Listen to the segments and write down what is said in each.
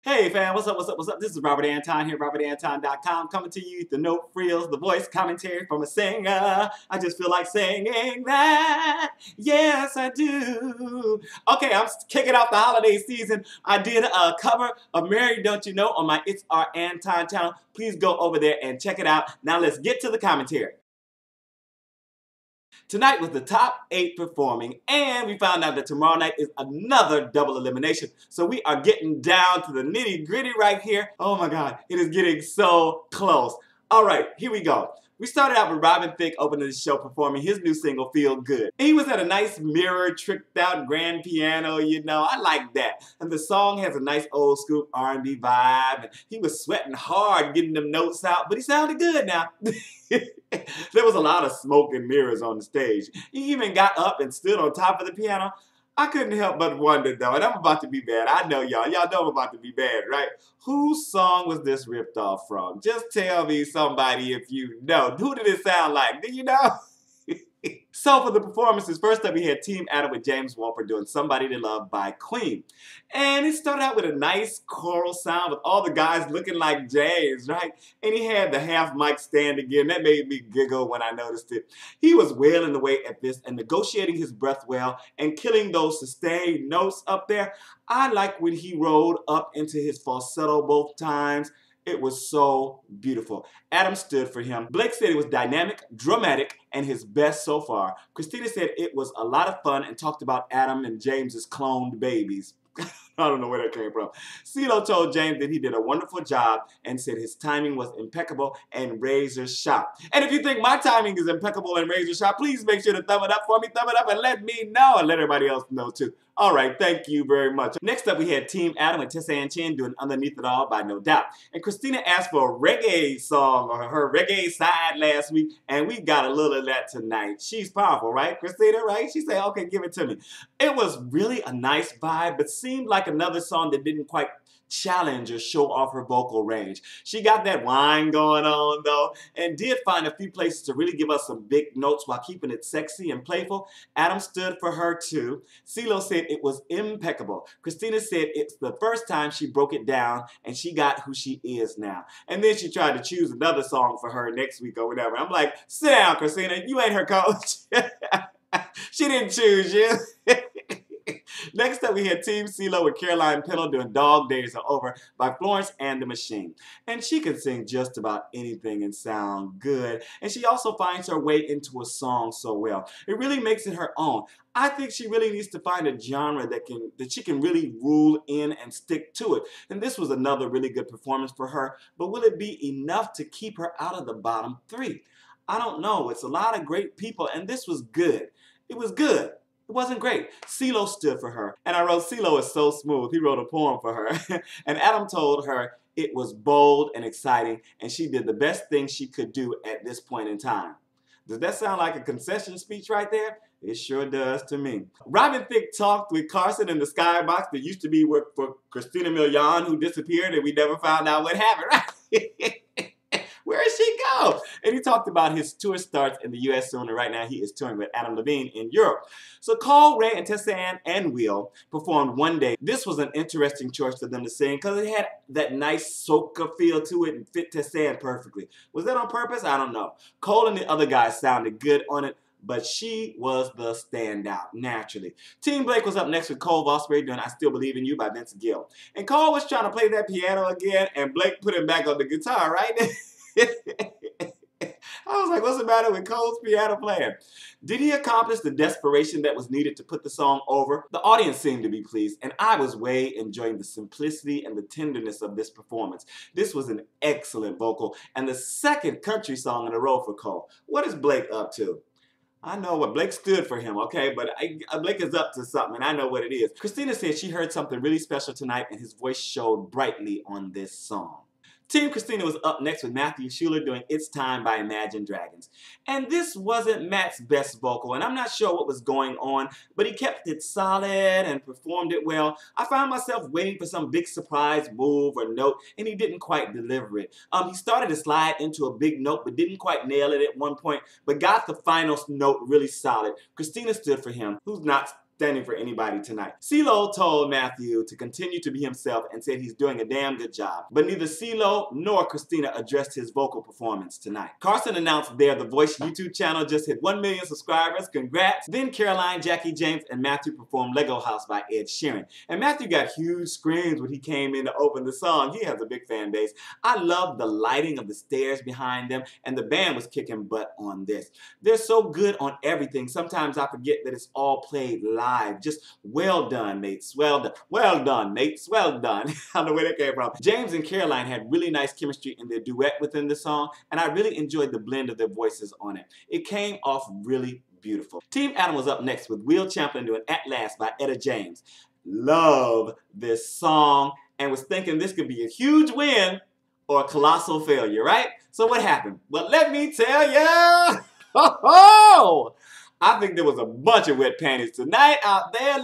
Hey fam, what's up, what's up, what's up? This is Robert Anton here, robertantonnyc.com, coming to you with the no frills, the voice commentary from a singer. I just feel like singing that, yes I do. Okay, I'm kicking off the holiday season. I did a cover of Married Don't You Know on my It's Our Anton channel. Please go over there and check it out. Now let's get to the commentary. Tonight was the top 8 performing, and we found out that tomorrow night is another double elimination. So we are getting down to the nitty-gritty right here. Oh my God, it is getting so close. All right, here we go. We started out with Thicke opening the show performing his new single, Feel Good. He was at a nice mirror, tricked out grand piano, you know, I like that. And the song has a nice old school R&B vibe, and he was sweating hard getting them notes out, but he sounded good now. There was a lot of smoke and mirrors on the stage. He even got up and stood on top of the piano. I couldn't help but wonder though, and I'm about to be bad. I know y'all know I'm about to be bad, right? Whose song was this ripped off from? Just tell me somebody if you know. Who did it sound like? Do you know? So for the performances, first up we had TeamAdam with James Wolpert doing Somebody to Love by Queen. And it started out with a nice choral sound with all the guys looking like James, right? And he had the half mic stand again. That made me giggle when I noticed it. He was wailing away at this and negotiating his breath well and killing those sustained notes up there. I like when he rolled up into his falsetto both times. It was so beautiful. Adam stood for him. Blake said it was dynamic, dramatic, and his best so far. Christina said it was a lot of fun and talked about Adam and James's cloned babies. I don't know where that came from. Ceelo told James that he did a wonderful job and said his timing was impeccable and razor sharp. And if you think my timing is impeccable and razor sharp, please make sure to thumb it up for me, thumb it up, and let me know, and let everybody else know too. All right, thank you very much. Next up, we had TeamAdam and Tessanne doing Underneath It All by No Doubt. And Christina asked for a reggae song or her reggae side last week, and we got a little of that tonight. She's powerful, right, Christina, right? She said, okay, give it to me. It was really a nice vibe, but seemed like another song that didn't quite challenge or show off her vocal range. She got that whine going on though, and did find a few places to really give us some big notes while keeping it sexy and playful. Adam stood for her too. Ceelo said it was impeccable. Christina said it's the first time she broke it down and she got who she is now. And then she tried to choose another song for her next week or whatever. I'm like, sit down, Christina, you ain't her coach. She didn't choose you. Next up, we had TeamCeelo with Pennell doing Dog Days Are Over by Florence and the Machine. And she can sing just about anything and sound good. And she also finds her way into a song so well. It really makes it her own. I think she really needs to find a genre that she can really rule in and stick to it. And this was another really good performance for her. But will it be enough to keep her out of the bottom 3? I don't know. It's a lot of great people, and this was good. It was good. It wasn't great. Ceelo stood for her. And I wrote, Ceelo is so smooth. He wrote a poem for her. And Adam told her it was bold and exciting, and she did the best thing she could do at this point in time. Does that sound like a concession speech right there? It sure does to me. Thicke talked with Carson in the skybox that used to be for Christina Aguilera, who disappeared and we never found out what happened, right? Where did she go? And he talked about his tour starts in the US soon, and right now he is touring with Levine in Europe. So Cole, Ray, and Tessanne and Will performed One Day. This was an interesting choice for them to sing because it had that nice soca feel to it and fit Tessanne perfectly. Was that on purpose? I don't know. Cole and the other guys sounded good on it, but she was the standout, naturally. TeamBlake was up next with Vosbury doing I Still Believe in You by Gill. And Cole was trying to play that piano again, and Blake put him back on the guitar, right? I was like, what's the matter with Cole's piano playing? Did he accomplish the desperation that was needed to put the song over? The audience seemed to be pleased, and I was way enjoying the simplicity and the tenderness of this performance. This was an excellent vocal, and the second country song in a row for Cole. What is Blake up to? I know what Blake stood for him, okay, but Blake is up to something, and I know what it is. Christina said she heard something really special tonight, and his voice showed brightly on this song. Team Christina was up next with Matisyahu doing It's Time by Imagine Dragons. And this wasn't Matt's best vocal, and I'm not sure what was going on, but he kept it solid and performed it well. I found myself waiting for some big surprise move or note, and he didn't quite deliver it. He started to slide into a big note, but didn't quite nail it at one point, but got the final note really solid. Christina stood for him, who's not standing for anybody tonight. Ceelo told Matthew to continue to be himself and said he's doing a damn good job. But neither Ceelo nor Christina addressed his vocal performance tonight. Carson announced their The Voice YouTube channel just hit 1 million subscribers. Congrats. Then Caroline, Jacquie, James, and Matthew performed Lego House by Ed Sheeran. And Matthew got huge screams when he came in to open the song. He has a big fan base. I love the lighting of the stairs behind them, and the band was kicking butt on this. They're so good on everything. Sometimes I forget that it's all played live. Just well done, mates. Well done. Well done, mates. Well done. I don't know where that came from. James and Caroline had really nice chemistry in their duet within the song, and I really enjoyed the blend of their voices on it. It came off really beautiful. TeamAdam was up next with Will Champlin doing At Last by Etta James. Love this song and was thinking this could be a huge win or a colossal failure, right? So what happened? Well, let me tell ya. I think there was a bunch of wet panties tonight out there.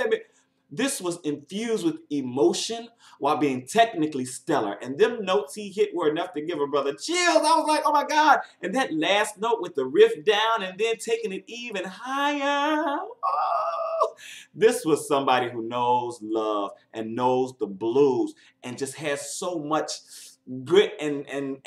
This was infused with emotion while being technically stellar. And them notes he hit were enough to give a brother chills. I was like, oh my God. And that last note with the riff down and then taking it even higher. Oh. This was somebody who knows love and knows the blues and just has so much grit and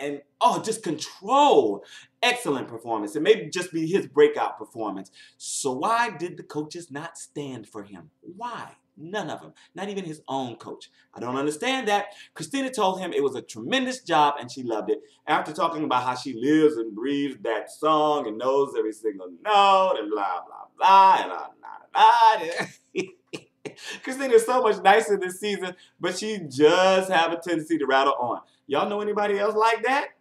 oh, just control. Excellent performance. It may just be his breakout performance. So why did the coaches not stand for him? Why? None of them. Not even his own coach. I don't understand that. Christina told him it was a tremendous job and she loved it. After talking about how she lives and breathes that song and knows every single note and blah, blah, blah, and blah, blah, blah. Christina is so much nicer this season, but she just have a tendency to rattle on. Y'all know anybody else like that?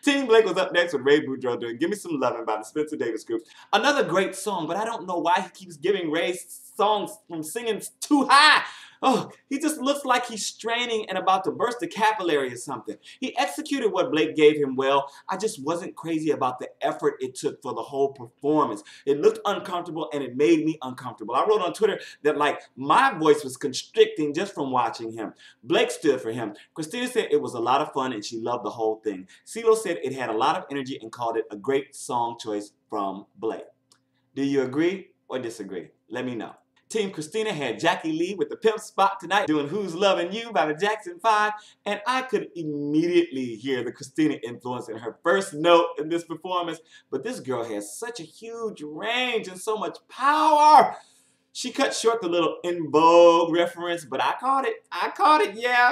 TeamBlake was up next with Ray Boudreaux doing Gimme Some Lovin' by the Spencer Davis Group. Another great song, but I don't know why he keeps giving Ray songs from singing too high. Oh, he just looks like he's straining and about to burst a capillary or something. He executed what Blake gave him well. I just wasn't crazy about the effort it took for the whole performance. It looked uncomfortable and it made me uncomfortable. I wrote on Twitter that like my voice was constricting just from watching him. Blake stood for him. Christina said it was a lot of fun and she loved the whole thing. Ceelo said it had a lot of energy and called it a great song choice from Blake. Do you agree or disagree? Let me know. Team Christina had Jacquie lead with the pimp spot tonight doing Who's Lovin' You by the Jackson 5, and I could immediately hear the Christina influence in her first note in this performance, but this girl has such a huge range and so much power. She cut short the little In Vogue reference, but I caught it. I caught it, yeah.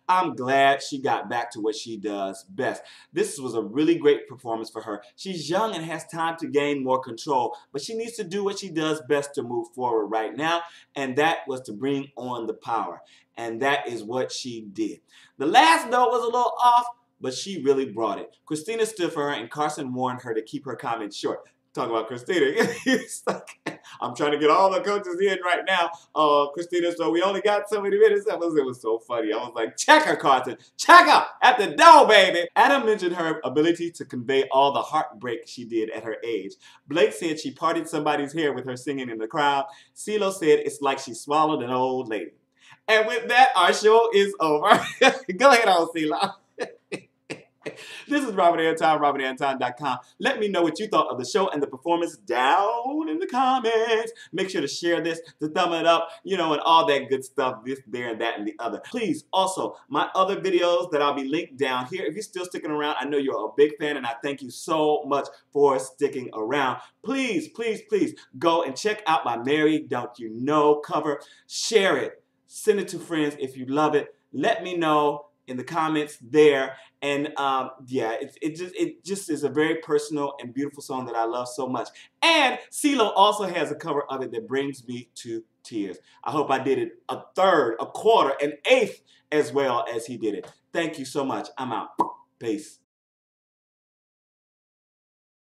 I'm glad she got back to what she does best. This was a really great performance for her. She's young and has time to gain more control, but she needs to do what she does best to move forward right now, and that was to bring on the power. And that is what she did. The last note was a little off, but she really brought it. Christina stood for her, and Carson warned her to keep her comments short. Talk about Christina. I'm trying to get all the coaches in right now, Christina, so we only got so many minutes. It was so funny. I was like, check her, Carson. Check her at the door, baby. Adam mentioned her ability to convey all the heartbreak she did at her age. Blake said she parted somebody's hair with her singing in the crowd. Ceelo said it's like she swallowed an old lady. And with that, our show is over. Go ahead on, Ceelo. This is Robert Anton, robertantonnyc.com. Let me know what you thought of the show and the performance down in the comments. Make sure to share this, to thumb it up, you know, and all that good stuff, this, there, and that, and the other. Please, also, my other videos that I'll be linked down here. If you're still sticking around, I know you're a big fan, and I thank you so much for sticking around. Please, please, please go and check out my Married Don't You Know cover. Share it. Send it to friends if you love it. Let me know in the comments there. And yeah, it just is a very personal and beautiful song that I love so much. And Ceelo also has a cover of it that brings me to tears. I hope I did it a third, a quarter, an eighth as well as he did it. Thank you so much. I'm out. Peace.